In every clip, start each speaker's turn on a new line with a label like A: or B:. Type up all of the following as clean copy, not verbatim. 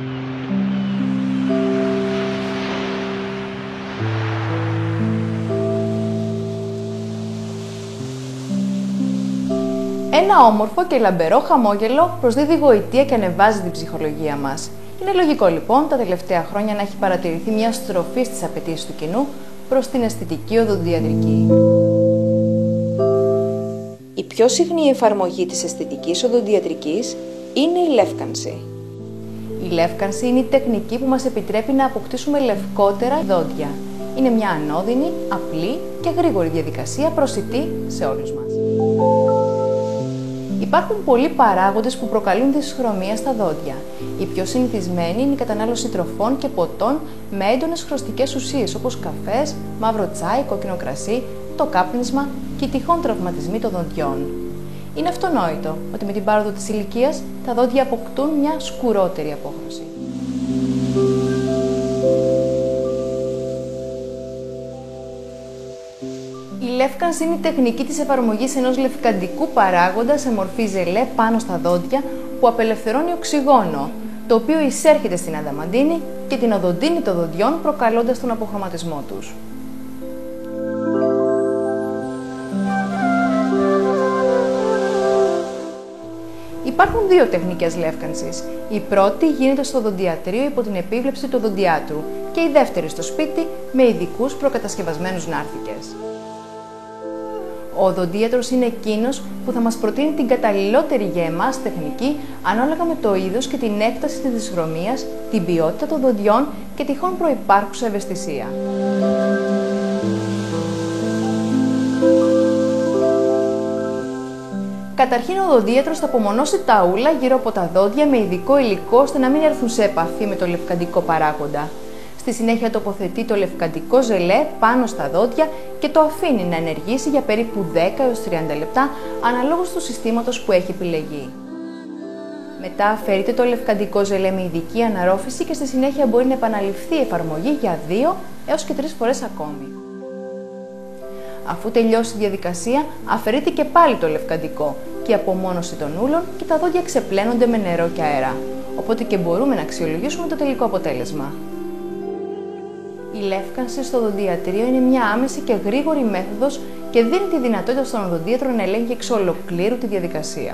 A: Ένα όμορφο και λαμπερό χαμόγελο προσδίδει γοητεία και ανεβάζει την ψυχολογία μας. Είναι λογικό λοιπόν τα τελευταία χρόνια να έχει παρατηρηθεί μια στροφή στις απαιτήσεις του κοινού προς την αισθητική οδοντιατρική. Η πιο συχνή εφαρμογή της αισθητικής οδοντιατρικής είναι η λεύκανση. Η λεύκανση είναι η τεχνική που μας επιτρέπει να αποκτήσουμε λευκότερα δόντια. Είναι μια ανώδυνη, απλή και γρήγορη διαδικασία προσιτή σε όλους μας. Υπάρχουν πολλοί παράγοντες που προκαλούν δυσχρωμία στα δόντια. Η πιο συνηθισμένη είναι η κατανάλωση τροφών και ποτών με έντονες χρωστικές ουσίες όπως καφές, μαύρο τσάι, κόκκινο κρασί, το κάπνισμα και οι τυχόν τραυματισμοί των δοντιών. Είναι αυτονόητο ότι με την πάροδο της ηλικίας τα δόντια αποκτούν μια σκουρότερη απόχρωση. Η λεύκανση είναι η τεχνική της εφαρμογής ενός λευκαντικού παράγοντα σε μορφή ζελέ πάνω στα δόντια που απελευθερώνει οξυγόνο, το οποίο εισέρχεται στην αδαμαντίνη και την οδοντίνη των δοντιών προκαλώντας τον αποχρωματισμό τους. Υπάρχουν δύο τεχνικές λεύκανσης. Η πρώτη γίνεται στο οδοντιατρίο υπό την επίβλεψη του οδοντιάτρου και η δεύτερη στο σπίτι με ειδικούς προκατασκευασμένους νάρθηκες. Ο οδοντίατρος είναι εκείνος που θα μας προτείνει την καταλληλότερη για εμάς τεχνική ανάλογα με το είδος και την έκταση της δυσχρωμίας, την ποιότητα των δοντιών και τυχόν προϋπάρχουσα ευαισθησία. Καταρχήν, ο οδοντίατρος θα απομονώσει τα ούλα γύρω από τα δόντια με ειδικό υλικό ώστε να μην έρθουν σε επαφή με το λευκαντικό παράγοντα. Στη συνέχεια τοποθετεί το λευκαντικό ζελέ πάνω στα δόντια και το αφήνει να ενεργήσει για περίπου 10 έως 30 λεπτά αναλόγως του συστήματος που έχει επιλεγεί. Μετά αφαιρείται το λευκαντικό ζελέ με ειδική αναρρόφηση και στη συνέχεια μπορεί να επαναληφθεί η εφαρμογή για 2 έως και 3 φορές ακόμη. Αφού τελειώσει η διαδικασία, αφαιρείται και πάλι το λευκαντικό και η απομόνωση των ούλων και τα δόντια ξεπλένονται με νερό και αέρα, οπότε και μπορούμε να αξιολογήσουμε το τελικό αποτέλεσμα. Η λεύκανση στο οδοντιατρίο είναι μια άμεση και γρήγορη μέθοδος και δίνει τη δυνατότητα στον οδοντίατρο να ελέγχει εξ ολοκλήρου τη διαδικασία.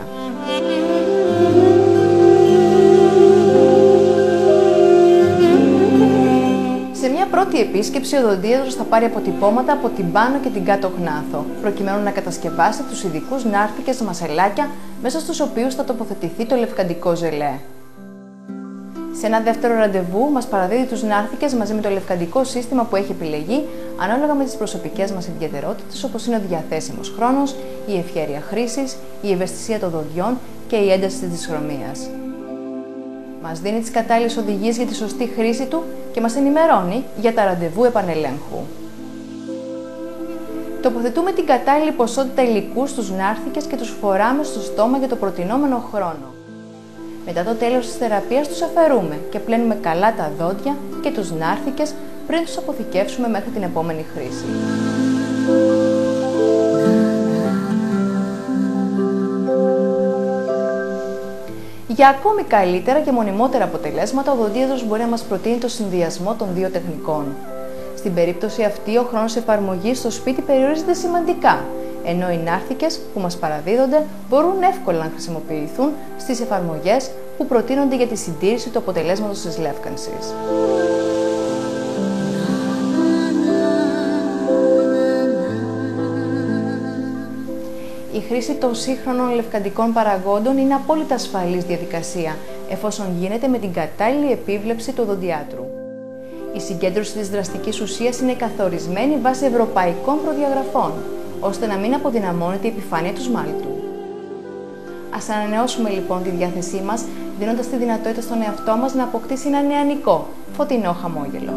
A: Σε μια πρώτη επίσκεψη, ο οδοντίατρος θα πάρει αποτυπώματα από την πάνω και την κάτω γνάθο, προκειμένου να κατασκευάσει τους ειδικούς νάρθηκες μασελάκια μέσα στους οποίους θα τοποθετηθεί το λευκαντικό ζελέ. Σε ένα δεύτερο ραντεβού, μας παραδίδει τους νάρθηκες μαζί με το λευκαντικό σύστημα που έχει επιλεγεί, ανάλογα με τις προσωπικές μας ιδιαιτερότητες, όπως είναι ο διαθέσιμος χρόνος, η ευχέρεια χρήσης, η ευαισθησία των δοντιών και η ένταση της δυσχρωμίας. Μας δίνει τις κατάλληλες οδηγίες για τη σωστή χρήση του και μας ενημερώνει για τα ραντεβού επανελέγχου. Τοποθετούμε την κατάλληλη ποσότητα υλικού στους νάρθηκες και τους φοράμε στο στόμα για το προτινόμενο χρόνο. Μετά το τέλος της θεραπείας τους αφαιρούμε και πλένουμε καλά τα δόντια και τους νάρθηκες πριν τους αποθηκεύσουμε μέχρι την επόμενη χρήση. Για ακόμη καλύτερα και μονιμότερα αποτελέσματα, ο οδοντίατρος μπορεί να μας προτείνει το συνδυασμό των δύο τεχνικών. Στην περίπτωση αυτή, ο χρόνος εφαρμογής στο σπίτι περιορίζεται σημαντικά, ενώ οι νάρθηκες που μας παραδίδονται μπορούν εύκολα να χρησιμοποιηθούν στις εφαρμογές που προτείνονται για τη συντήρηση του αποτελέσματος της λεύκανσης. Η χρήση των σύγχρονων λευκαντικών παραγόντων είναι απόλυτα ασφαλής διαδικασία, εφόσον γίνεται με την κατάλληλη επίβλεψη του οδοντιάτρου. Η συγκέντρωση της δραστικής ουσίας είναι καθορισμένη βάσει ευρωπαϊκών προδιαγραφών, ώστε να μην αποδυναμώνεται η επιφάνεια του σμάλτου. Ας ανανεώσουμε λοιπόν τη διάθεσή μας, δίνοντας τη δυνατότητα στον εαυτό μας να αποκτήσει ένα νεανικό, φωτεινό χαμόγελο.